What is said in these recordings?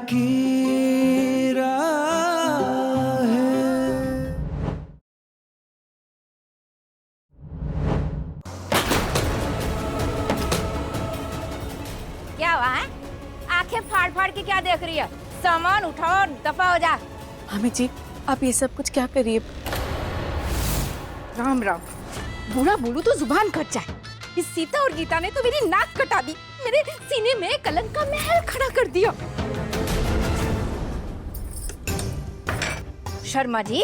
की राह है। क्या हुआ है? आंखें फाड़ फाड़ के क्या देख रही है? सामान उठाओ और दफा हो जा। मामी जी, आप ये सब कुछ क्या करिए। राम राम, बूढ़ा बोलू तो जुबान कट जाए। इस सीता और गीता ने तो मेरी नाक कटा दी, मेरे सीने में कलंक का महल खड़ा कर दिया। शर्मा जी,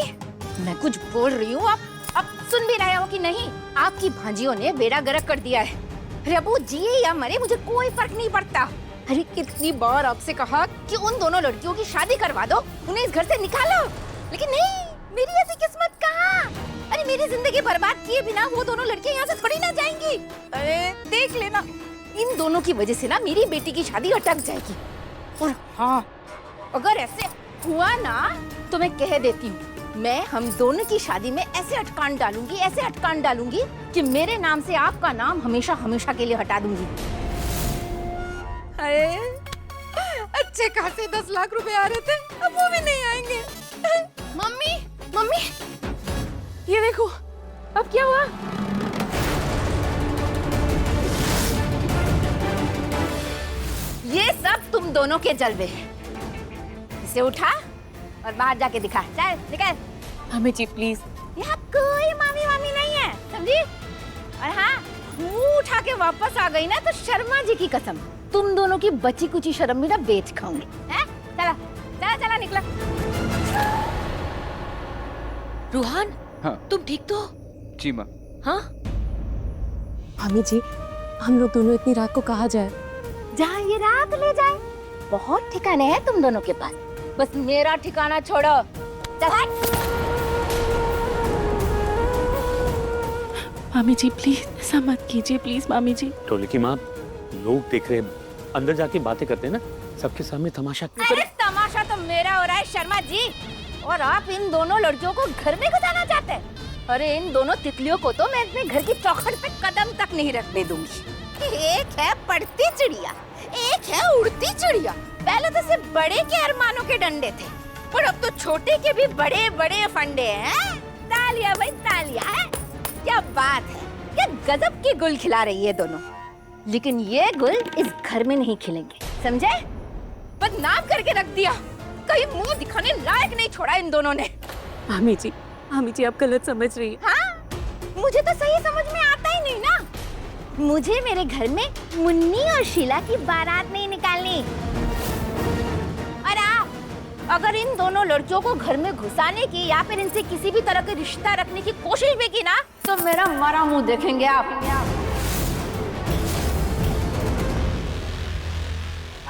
मैं कुछ बोल रही हूँ, आप सुन भी रहे हो कि नहीं? आपकी भांजियों ने बेड़ा गर्क कर दिया है। अरे अब वो जिए या मरे मुझे कोई फर्क नहीं पड़ता। अरे कितनी बार आपसे कहा कि उन दोनों लड़कियों की शादी करवा दो, उन्हें इस घर से निकालो, लेकिन नहीं, मेरी ऐसी किस्मत कहाँ। अरे मेरी जिंदगी बर्बाद किए बिना वो दोनों लड़कियां यहाँ से थोड़ी ना जाएंगी। अरे देख लेना, इन दोनों की वजह से ना मेरी बेटी की शादी अटक जाएगी। और हाँ, अगर ऐसे हुआ ना तो मैं कह देती हूँ, मैं हम दोनों की शादी में ऐसे अटकान डालूंगी कि मेरे नाम से आपका नाम हमेशा हमेशा के लिए हटा दूंगी। अरे अच्छे खासे 10 लाख रुपए आ रहे थे, अब वो भी नहीं आएंगे। मम्मी मम्मी, ये देखो, अब क्या हुआ? ये सब तुम दोनों के जलवे हैं। इसे उठा और बाहर जाके दिखा। चल निकल। मामी जी प्लीज। यहाँ कोई मामी मामी नहीं है, समझी? और हाँ, मुंह उठा के वापस आ गई ना तो शर्मा जी की कसम, तुम दोनों की बची कुची शर्म भी ना बेच खाऊंगी। हैं? चला चला चला, निकला। रूहान, हाँ। तुम ठीक तो? जी माँ। हाँ मामी जी, हम लोग दोनों इतनी रात को कहाँ जाए? जहाँ ये रात ले जाए, बहुत ठिकाने हैं तुम दोनों के पास, बस मेरा ठिकाना छोड़ो। चल हट। मामी जी प्लीज ऐसा मत कीजिए, प्लीज मामी जी। टोले की माँ, लोग देख रहे हैं, अंदर जाके बातें करते हैं ना, सबके सामने तमाशा क्यों अरे तमाशा तो मेरा हो रहा है शर्मा जी, और आप इन दोनों लड़कियों को घर में घुसाना चाहते हैं। अरे इन दोनों तितलियों को तो मैं अपने घर की चौखट पे कदम तक नहीं रखने दूंगी। एक है पढ़ती चिड़िया, एक है उड़ती चिड़िया। पहले तो सिर्फ बड़े के अरमानों के डंडे थे, पर अब तो छोटे के भी बड़े बड़े फंडे हैं। तालियां भाई तालियां है। क्या बात है, क्या गजब की गुल खिला रही है दोनों। लेकिन ये गुल इस घर में नहीं खिलेंगे, समझे? बदनाम करके रख दिया, कहीं मुंह दिखाने लायक नहीं छोड़ा इन दोनों ने। मामी जी आप गलत समझ रही हैं। हाँ, मुझे तो सही समझ में आता ही नहीं ना। मुझे मेरे घर में मुन्नी और शीला की बारात नहीं निकालनी। और आप अगर इन दोनों लड़कियों को घर में घुसाने की या फिर इनसे किसी भी तरह का रिश्ता रखने की कोशिश भी की ना, तो मेरा मरा मुंह देखेंगे आप।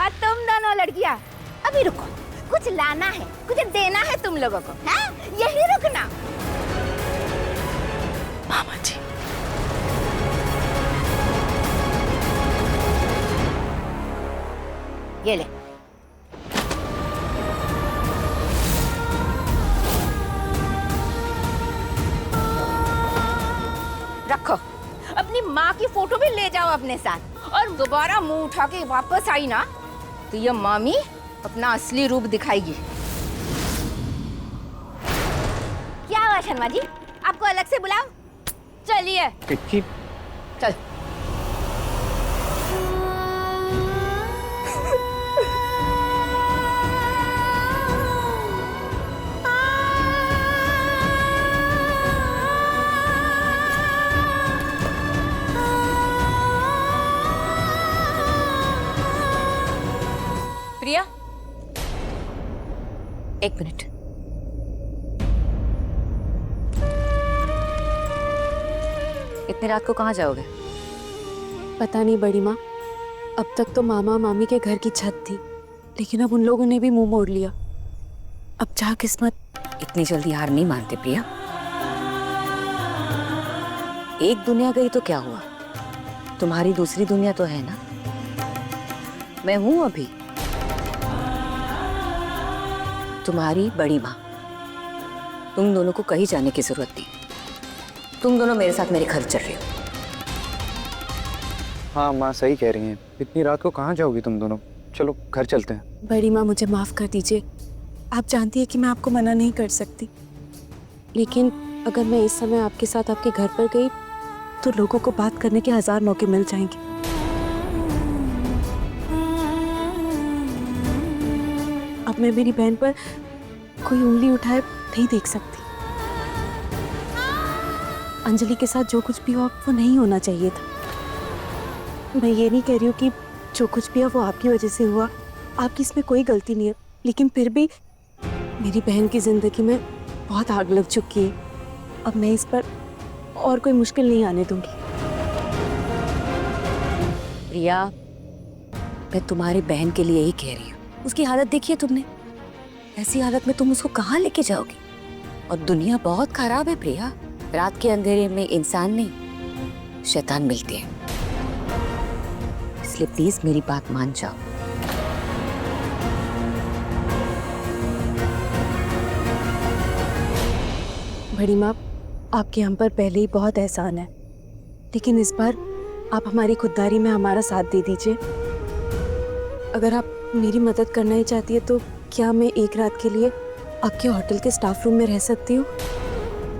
और तुम दोनों लड़कियां अभी रुको, कुछ लाना है, कुछ देना है तुम लोगों को, हैं? यही रुकना। मामा जी ये ले। रखो, अपनी माँ की फोटो भी ले जाओ अपने साथ, और दोबारा मुंह उठा के वापस आई ना तो ये मामी अपना असली रूप दिखाएगी। क्या हुआ शर्मा जी, आपको अलग से बुलाओ? चलिए चल। प्रिया, एक मिनट। इतनी रात को कहाँ जाओगे? पता नहीं बड़ी माँ, अब तक तो मामा मामी के घर की छत थी, लेकिन अब उन लोगों ने भी मुंह मोड़ लिया। अब चाह किस्मत। इतनी जल्दी हार नहीं मानते प्रिया। एक दुनिया गई तो क्या हुआ, तुम्हारी दूसरी दुनिया तो है ना। मैं हूं अभी तुम्हारी बड़ी माँ। तुम दोनों को कहीं जाने की जरूरत नहीं, तुम दोनों मेरे साथ मेरे घर चल रहे हो। हाँ माँ सही कह रही हैं, इतनी रात को कहाँ जाओगी तुम दोनों? चलो घर चलते हैं। बड़ी माँ मुझे माफ कर दीजिए। आप जानती है कि मैं आपको मना नहीं कर सकती, लेकिन अगर मैं इस समय आपके साथ आपके घर पर गई तो लोगों को बात करने के 1000 मौके मिल जाएंगे। अब मैं मेरी बहन पर कोई उंगली उठाए नहीं देख सकती। अंजलि के साथ जो कुछ भी हुआ वो नहीं होना चाहिए था। मैं ये नहीं कह रही हूँ कि जो कुछ भी है वो आपकी वजह से हुआ, आपकी इसमें कोई गलती नहीं है, लेकिन फिर भी मेरी बहन की जिंदगी में बहुत आग लग चुकी है। अब मैं इस पर और कोई मुश्किल नहीं आने दूंगी। प्रिया, मैं तुम्हारी बहन के लिए ही कह रही हूँ। उसकी हालत देखिए तुमने, ऐसी हालत में तुम उसको कहाँ लेके जाओगी? और दुनिया बहुत खराब है प्रिया। रात के अंधेरे में इंसान नहीं, शैतान मिलते हैं। इसलिए प्लीज मेरी बात मान जाओ। बड़ी माँ, आपके हम पर पहले ही बहुत एहसान है, लेकिन इस बार आप हमारी खुददारी में हमारा साथ दे दीजिए। अगर आप मेरी मदद करना ही चाहती है तो क्या मैं एक रात के लिए आपके होटल के स्टाफ रूम में रह सकती हूँ?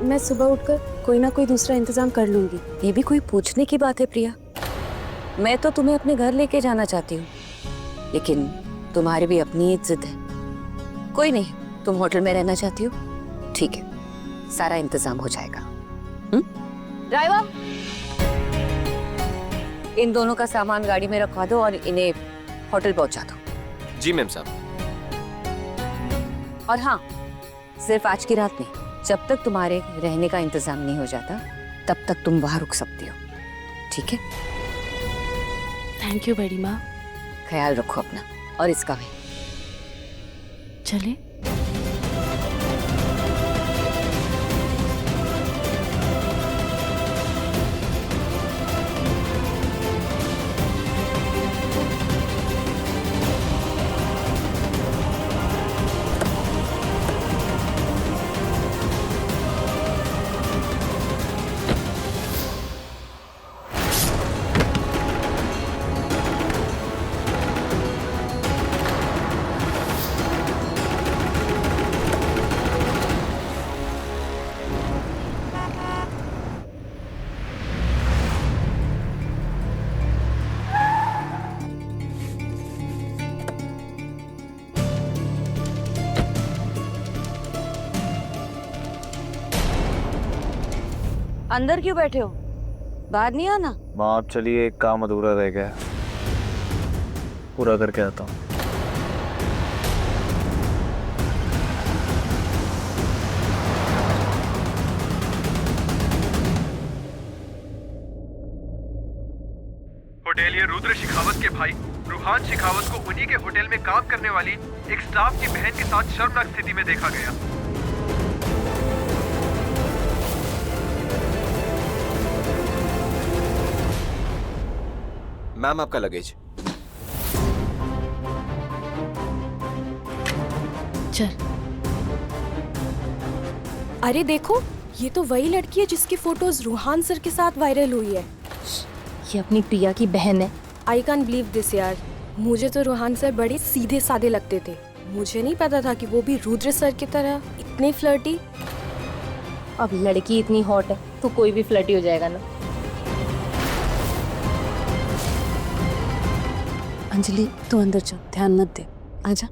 मैं सुबह उठकर कोई ना कोई दूसरा इंतजाम कर लूंगी। ये भी कोई पूछने की बात है प्रिया? मैं तो तुम्हें अपने घर लेके जाना चाहती हूँ, लेकिन तुम्हारी भी अपनी एक जिद है। कोई नहीं, तुम होटल में रहना चाहती हो, ठीक है, सारा इंतजाम हो जाएगा। ड्राइवर, इन दोनों का सामान गाड़ी में रखवा दो और इन्हें होटल पहुंचा दो। जी मैम साहब। और हाँ, सिर्फ आज की रात नहीं, जब तक तुम्हारे रहने का इंतजाम नहीं हो जाता तब तक तुम वहां रुक सकती हो, ठीक है? थैंक यू बड़ी माँ। ख्याल रखो अपना और इसका भी। चले। अंदर क्यों बैठे हो? बाहर नहीं आना? माँ आप चलिए, एक काम अधूरा रह गया, पूरा करके आता हूँ। होटेलियर रुद्र शेखावत के भाई रूहान शेखावत को उन्हीं के होटल में काम करने वाली एक स्टाफ की बहन के साथ शर्मनाक स्थिति में देखा गया। मैम आपका लगेज। चल। अरे देखो, ये तो वही लड़की है जिसकी फोटोज रूहान सर के साथ वायरल हुई है। ये अपनी प्रिया की बहन है। आई कैन बिलीव दिस यार। मुझे तो रूहान सर बड़े सीधे साधे लगते थे, मुझे नहीं पता था कि वो भी रुद्र सर की तरह इतने फ्लर्टी। अब लड़की इतनी हॉट है तो कोई भी फ्लर्टी हो जाएगा ना। अंजलि तू अंदर चल, ध्यान मत दे, आजा।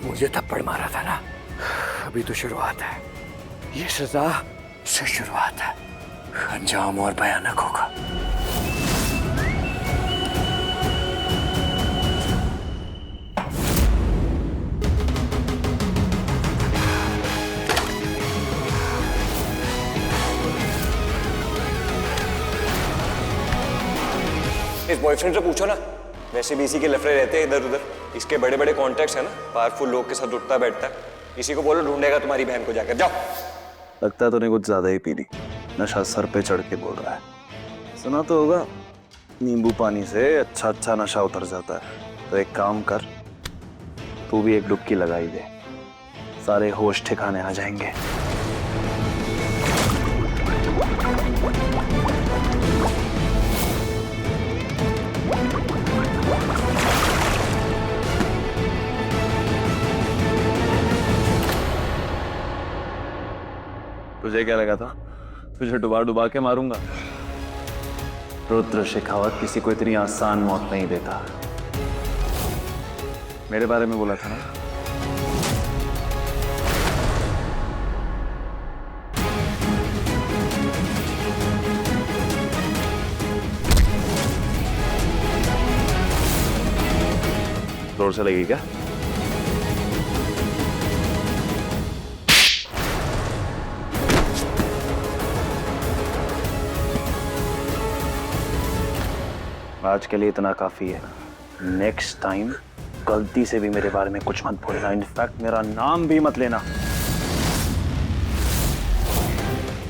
मुझे थप्पड़ मारा था ना, अभी तो शुरुआत है। ये सजा से शुरुआत है, अंजाम और भयानक होगा। इस बॉयफ्रेंड से पूछो ना, वैसे भी इसी के लफड़े रहते हैं इधर उधर। इसके बड़े बड़े कॉन्टैक्ट्स हैं ना, पावरफुल लोग के साथ उठता बैठता है। इसी को बोलो ढूंढेगा तुम्हारी बहन को, जाकर जाओ। लगता है तूने कुछ ज्यादा ही पी ली, नशा सर पे चढ़ के बोल रहा है। सुना तो होगा नींबू पानी से अच्छा अच्छा नशा उतर जाता है। तो एक काम कर, तू भी एक डुबकी लगाई दे, सारे होश ठिकाने आ जाएंगे। तुझे क्या लगा था तुझे डुबा डुबा के मारूंगा? रुद्र शेखावत किसी को इतनी आसान मौत नहीं देता। मेरे बारे में बोला था ना? जोर से लगी क्या? आज के लिए इतना काफी है। नेक्स्ट टाइम गलती से भी मेरे बारे में कुछ मत बोलना, इनफैक्ट मेरा नाम भी मत लेना।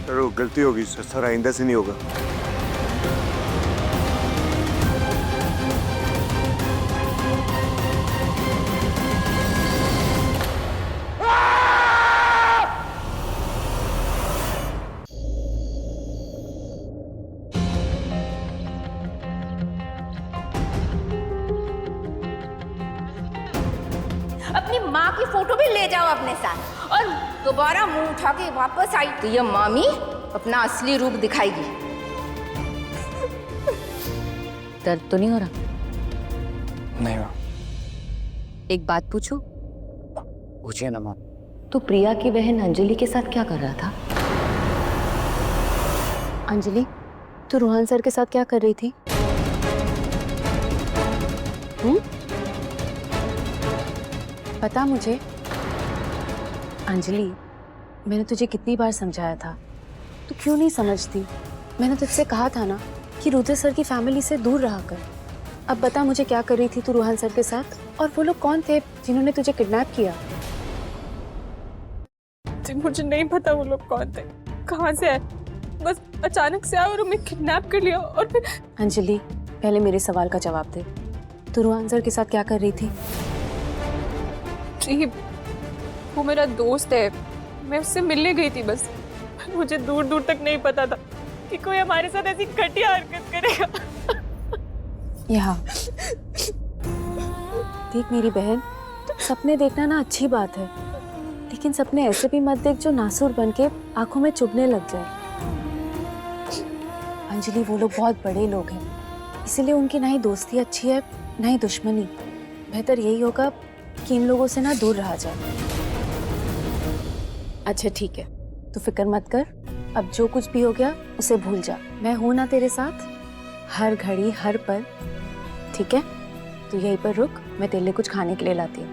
गलती होगी सर, आइंदा से नहीं होगा। अपनी माँ की फोटो भी ले जाओ अपने साथ, और दोबारा मुंह उठा के वापस आई तो ये मामी अपना असली रूप दिखाएगी। दर्द तो नहीं हो रहा? नहीं माँ। एक बात पूछूं? पूछिए ना माँ। तो प्रिया की बहन अंजलि के साथ क्या कर रहा था? अंजलि, तू रोहन सर के साथ क्या कर रही थी? पता मुझे। अंजलि, मैंने तुझे कितनी बार समझाया था, तू क्यों नहीं समझती? मैंने तुझसे कहा था ना कि रुद्र सर की फैमिली से दूर रहा कर। अब बता मुझे क्या कर रही थी तू रोहन सर के साथ? और वो लोग कौन थे जिन्होंने तुझे किडनैप किया? मुझे नहीं पता वो लोग कौन थे, कहाँ से आए, बस अचानक से आए और हमें किडनैप कर लिया। और फिर अंजलि, पहले मेरे सवाल का जवाब दे, तू रोहन सर के साथ क्या कर रही थी? जी, वो मेरा दोस्त है, मैं उससे मिलने गई थी बस। मुझे दूर दूर तक नहीं पता था कि कोई हमारे साथ ऐसी घटिया हरकत करेगा। यहाँ देख मेरी बहन, सपने देखना ना अच्छी बात है, लेकिन सपने ऐसे भी मत देख जो नासुर बन के आंखों में चुभने लग जाए। अंजलि, वो लोग बहुत बड़े लोग हैं, इसीलिए उनकी ना ही दोस्ती अच्छी है ना ही दुश्मनी। बेहतर यही होगा कि इन लोगों से ना दूर रहा जाए। अच्छा ठीक है, तू फिक्र मत कर, अब जो कुछ भी हो गया उसे भूल जा। मैं हूं ना तेरे साथ, हर घड़ी हर पल। ठीक है, तू यहीं पर रुक, मैं तेरे लिए कुछ खाने के लिए लाती हूँ।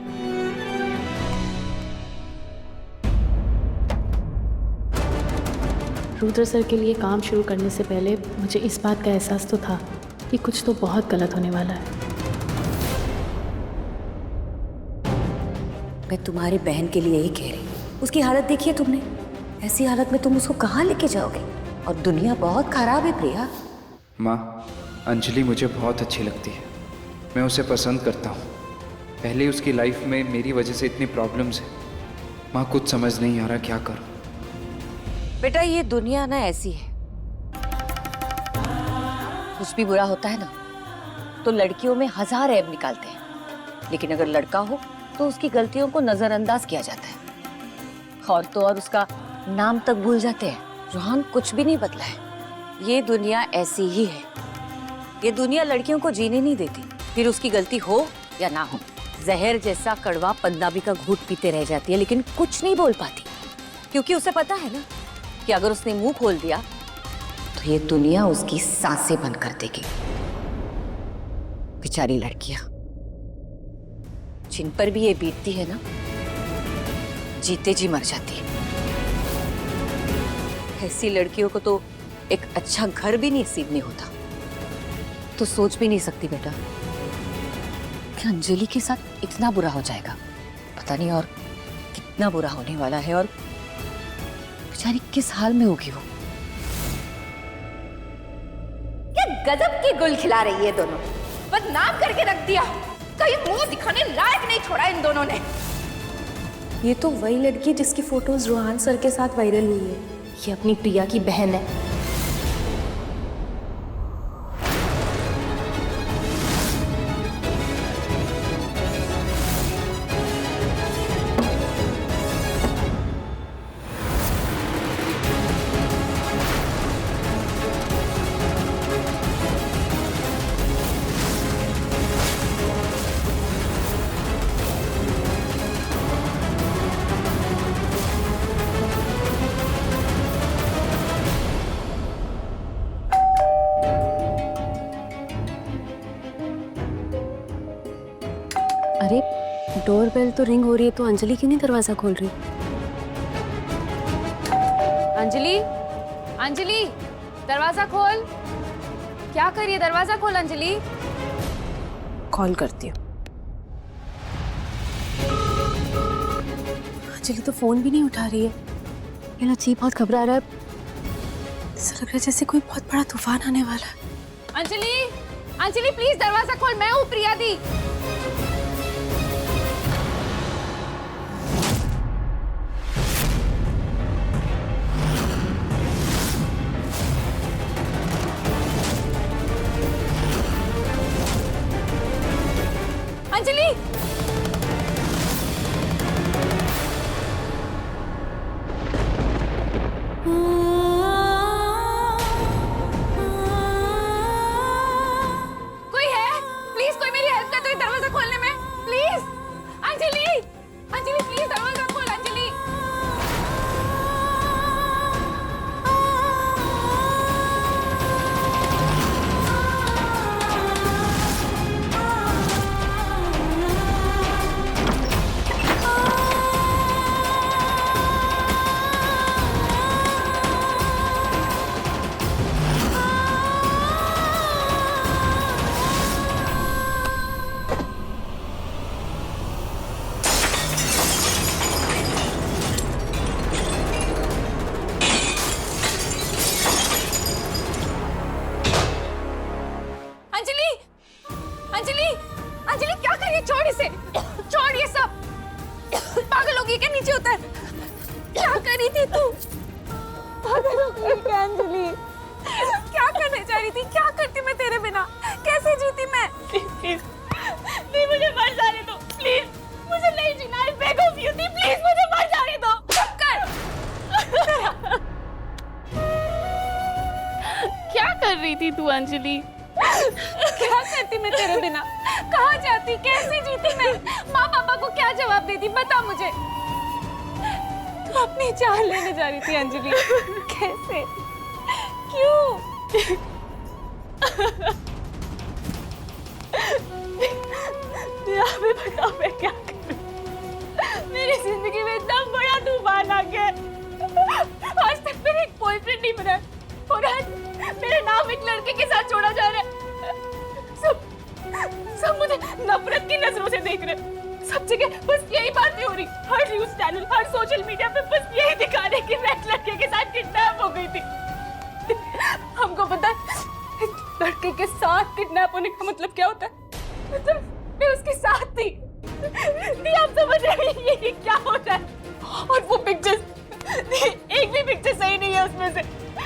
रुद्र सर के लिए काम शुरू करने से पहले मुझे इस बात का एहसास तो था कि कुछ तो बहुत गलत होने वाला है। मैं तुम्हारी बहन के लिए ही कह रही हूँ। उसकी हालत देखिए तुमने, ऐसी हालत में तुम उसको कहाँ लेके जाओगे? और दुनिया बहुत खराब है प्रिया। माँ, अंजलि मुझे बहुत अच्छी लगती है, मैं उसे पसंद करता हूँ। पहले उसकी लाइफ में मेरी वजह से इतनी प्रॉब्लम्स है। माँ, कुछ समझ नहीं आ रहा क्या करूँ। बेटा, ये दुनिया ना ऐसी है, कुछ भी बुरा होता है ना तो लड़कियों में हजार ऐब निकालते हैं, लेकिन अगर लड़का हो तो उसकी गलतियों को नजरअंदाज किया जाता है। और तो और उसका नाम तक भूल जाते हैं। रोहन कुछ भी नहीं बदला है, ये दुनिया ऐसी ही है। ये दुनिया लड़कियों को जीने नहीं देती, फिर उसकी गलती हो या ना हो, जहर जैसा कड़वा पंजाबी का घूंट पीते रह जाती है, लेकिन कुछ नहीं बोल पाती, क्योंकि उसे पता है ना कि अगर उसने मुंह खोल दिया तो ये दुनिया उसकी सांसें बंद कर देगी। बेचारी लड़कियां जिन पर भी ये बीतती है ना, जीते जी मर जाती है। ऐसी लड़कियों को तो एक अच्छा घर भी नसीब नहीं होता। तो सोच भी नहीं सकती बेटा कि अंजलि के साथ इतना बुरा हो जाएगा। पता नहीं और कितना बुरा होने वाला है, और बेचारी किस हाल में होगी वो। क्या गजब की गुल खिला रही है दोनों। बदनाम करके रख दिया, कहीं मुंह दिखाने लायक नहीं छोड़ा इन दोनों ने। ये तो वही लड़की जिसकी फोटोज रोहान सर के साथ वायरल हुई है। ये अपनी प्रिया की बहन है। अरे डोरबेल तो रिंग हो रही है, तो अंजलि क्यों नहीं दरवाजा खोल रही? अंजलि, अंजलि, दरवाजा खोल। क्या कर रही है? दरवाजा खोल अंजलि। कॉल करती हूँ। अंजलि तो फोन भी नहीं उठा रही है। ये लच्छी बहुत घबरा रहा है। ऐसा लग रहा है जैसे कोई बहुत बड़ा तूफान आने वाला है। अंजलि, अंजलि प्लीज दरवाजा खोल, मैं हूँ प्रिया दी। अंजलि, कोई है? प्लीज कोई मेरी हेल्प कर दो दरवाजा खोलने में, प्लीज। अंजलि, अंजलि प्लीज दरवाजा खोल अंजलि। अंजलि, अंजलि, अंजलि क्या कर रही है? छोड़ इसे, छोड़ ये सब। पागल हो गई क्या? नीचे उतर। क्या कर रही थी तू? पागल हो गई क्या अंजलि? क्या करने जा रही थी? क्या करती मैं तेरे बिना? कैसे जीती मैं? प्लीज, नहीं मुझे मर जाने दो प्लीज। मुझे नहीं जीना है, बेग ऑफ यू थी, प्लीज मुझे मर जाने दो। चुप कर। क्या कर रही थी तू अंजलि? क्या करती मैं तेरे बिना? कहाँ जाती? कैसे जीती मैं? माँ पापा को क्या जवाब देती? बता मुझे। तू अपनी जान लेने जा रही थी अंजलि, कैसे? क्यों? यहाँ पे बताओ मैं क्या करूं? मेरी जिंदगी में इतना बड़ा तूफान आ गया। आज तक मेरा एक बॉयफ्रेंड नहीं बना और आज मेरा नाम एक लड़के के साथ जोड़ा जा रहा है। सब मुझे नफरत की नजरों से देख रहे हैं। सब जगह बस यही बातें हो रही, हर न्यूज चैनल, हर सोशल मीडिया पे बस यही दिखा रहे कि मैं एक लड़के के साथ किडनैप हो गई थी। हमको पता है लड़के के साथ किडनैप होने का मतलब क्या होता है? मतलब मैं उसके साथ थी। आप समझ रहे हैं ये क्या होता है? और वो पिक्चर्स, एक भी पिक्चर सही नहीं है उसमें से।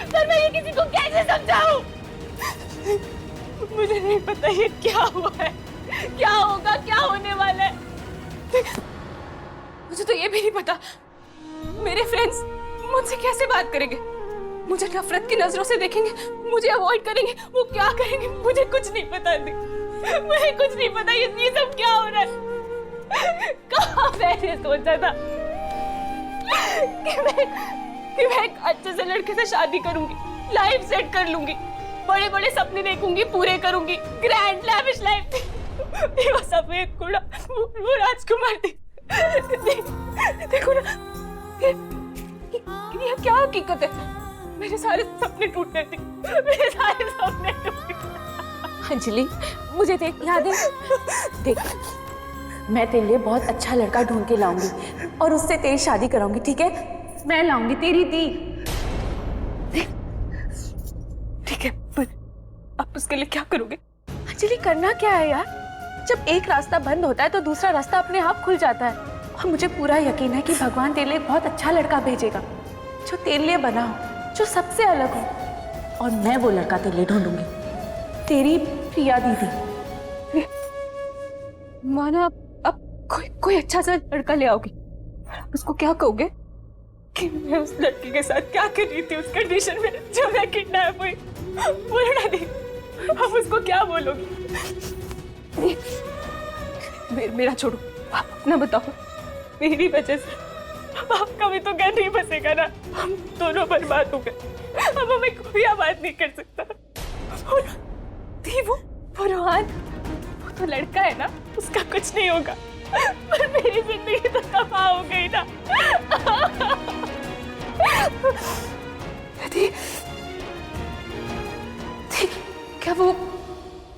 पर मैं ये किसी को कैसे समझाऊं? मुझे नहीं पता ये क्या हुआ है, क्या होगा, क्या होने वाला है। मुझे तो ये भी नहीं पता मेरे फ्रेंड्स मुझसे कैसे बात करेंगे, मुझे नफरत की नजरों से देखेंगे, मुझे अवॉइड करेंगे, वो क्या करेंगे मुझे कुछ नहीं पता। मुझे कुछ नहीं पता ये सब क्या हो रहा है। कहाँ मैंने सोचा था कि मैं एक अच्छे से लड़के से शादी करूंगी, लाइफ सेट कर लूंगी, बड़े बड़े सपने देखूंगी, पूरे करूंगी, ग्रैंड लैविश लाइफ। वो सफेद कुड़ा, वो राजकुमार थी। देखो ना ये क्या हकीकत है। मेरे सारे सपने टूट गए थे, मेरे सारे सपने टूट गए। अंजलि मुझे देख, याद है? देख मैं तेरे लिए बहुत अच्छा लड़का ढूंढ के लाऊंगी और उससे तेरी शादी कराऊंगी, ठीक है? मैं लाऊंगी तेरी दी। ठीक है, पर अब उसके लिए क्या करोगे? अंजलि करना क्या है यार? जब एक रास्ता बंद होता है तो दूसरा रास्ता अपने आप खुल जाता है। और मुझे पूरा यकीन है कि भगवान तेरे लिए एक बहुत अच्छा लड़का भेजेगा, जो तेरे लिए बना हो, जो सबसे अलग हो। और मैं वो लड़का तेरे लिए ढूंढूंगी, तेरी प्रिया दीदी। माना अब कोई अच्छा सा लड़का ले आओगी, उसको क्या कहोगे कि मैं उस लड़की के साथ क्या कर रही थी उस कंडीशन में जो मैं किडनैप हुई? बोलना नहीं, अब उसको क्या बोलोगी? मेरा छोड़ो, आप अपना बताओ। मेरी वजह से आपका भी तो घर नहीं बसेगा ना, हम दोनों बर्बाद हो गए। अब हमें कोई आवाज नहीं कर सकता। वो रोहान, वो तो लड़का है ना, उसका कुछ नहीं होगा, पर मेरी जिंदगी तो तबाह हो गई ना। क्या वो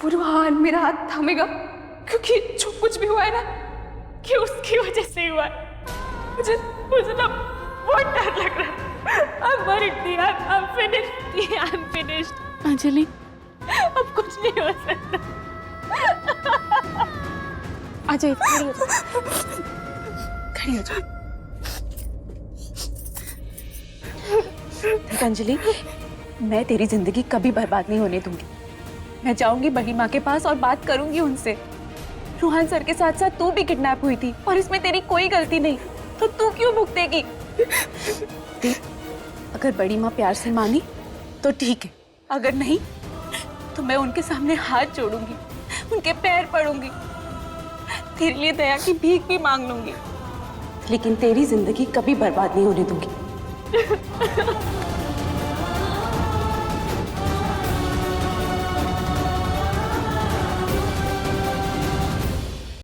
रोहान मेरा हाथ थामेगा? क्योंकि जो कुछ भी हुआ है ना, कि उसकी वजह से हुआ है। मुझे ना बहुत डर लग रहा है। I'm worried, Tia. I'm finished. I'm finished. Anjali, अब कुछ नहीं हो सकता। आ जाइए, खड़ी हो जाओ। खड़ी हो जाओ। देख अंजलि, मैं तेरी जिंदगी कभी बर्बाद नहीं होने दूंगी। मैं जाऊंगी बड़ी माँ के पास और बात करूंगी उनसे। रूहान सर के साथ साथ तू भी किडनैप हुई थी और इसमें तेरी कोई गलती नहीं, तो तू क्यों भुगतेगी? देख, अगर बड़ी माँ प्यार से मानी तो ठीक है, अगर नहीं तो मैं उनके सामने हाथ जोड़ूंगी, उनके पैर पड़ूंगी, तेरे लिए दया की भीख भी मांग लूंगी, लेकिन तेरी जिंदगी कभी बर्बाद नहीं होने दूंगी।